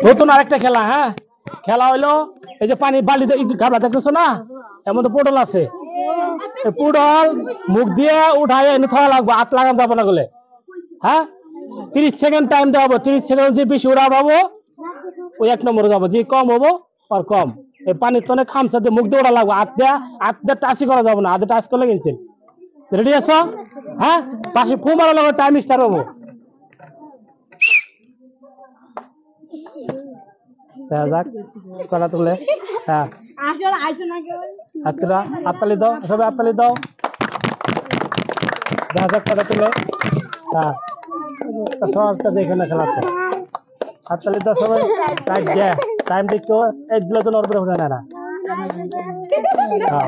নতুন আরেকটা খেলা, হ্যাঁ খেলা হইলো এই যে পানি বালি গাবলা দেখতেছো না, এর মধ্যে পটল আছে, পটল মুখ দিয়ে উঠায় এনে খাওয়া লাগবে, হাত লাগান যাবো না বলে। হ্যাঁ 30 সেকেন্ড টাইম দেওয়া হবো, 30 সেকেন্ড যে বেশি উড়া পাবো ওই 1 নম্বরে যাবো, যে কম হবো আর কম। এই পানির তনে খামসা দিয়ে মুখ দিয়ে ওড়া লাগবে, হাত দিয়ে টাচি করা যাবো না, হাতে টাচ করলে কিনছেন। রেডি আছো? হ্যাঁ পাশে ফু মারা লাগবে, টাইম স্টার্ট হবো। যাক কলা তুলে, হ্যাঁ হাততালি দাও, সবাই হাততালি দাও। দেখা যাক কলা তুলে, হ্যাঁ সহজটা দেখে না খেলাটা। হাততালি দাও সবাই, টাইম দেখো, একগুলো তো নড়বড়ে হয়ে না। হ্যাঁ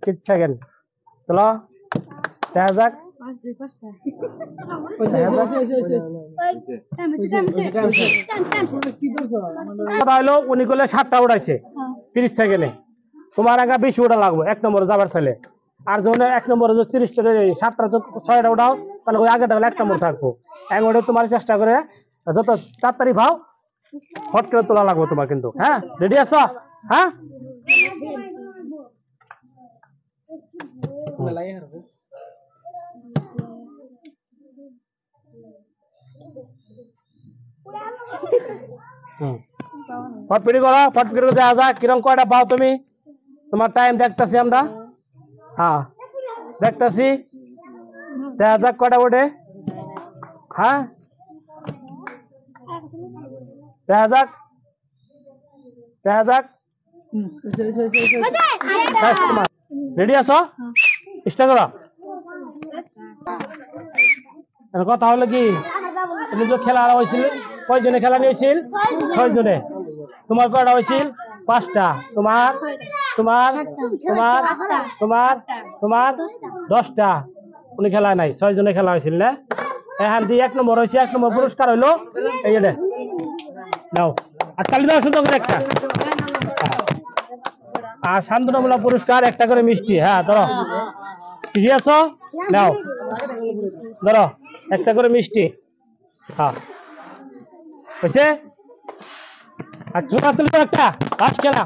30 সেকেন্ড চলো, দেখা যাক। উনি করলে 7টা উঠাইছে 30 সেকেন্ডে, তোমার আগে বেশি ওটা লাগবে 1 নম্বরে যাবার ছেলে। আর যখন 1 নম্বরে 30টা 7টা 6টা উঠাও তাহলে ওই আগেটা 1 নম্বর থাকবো। এক ওটা তোমার চেষ্টা করে যত তাড়াতাড়ি ভাও হট করে তোলা লাগবে তোমার কিন্তু। হ্যাঁ রেডি আছো? হ্যাঁ ফটফটি করো, ফটফটি করে দেখা যাক কিরকম কয়টা পাও তুমি। তোমার টাইম দেখতেছি আমরা, হ্যাঁ দেখতেছি, দেখা যাক কয়টা ওঠে। হ্যাঁ দেখা যাক, দেখা যাক। রেডি আছো? স্টার্ট করো। কথা হলো কি, তুমি যে খেলা হয়েছিল কয়জনে খেলা নিয়েছিল? 6 জনে। তোমার কয়টা হয়েছিল? 5টা। তোমার তোমার তোমার তোমার তোমার 10টা। উনি খেলা নাই, 6 জনে খেলা হয়েছিল না। এখান দিয়ে 1 নম্বর হয়েছে, 1 নম্বর পুরস্কার হইলো এই যে নাও। আর তালি দাও সুন্দর করে একটা। আর সান্ত্বনামূলক পুরস্কার একটা করে মিষ্টি। হ্যাঁ ধরো, খুশি আছো? নাও ধরো একটা করে মিষ্টি। হ্যাঁ হয়েছে। আর ছোট একটা লাস্ট খেলা।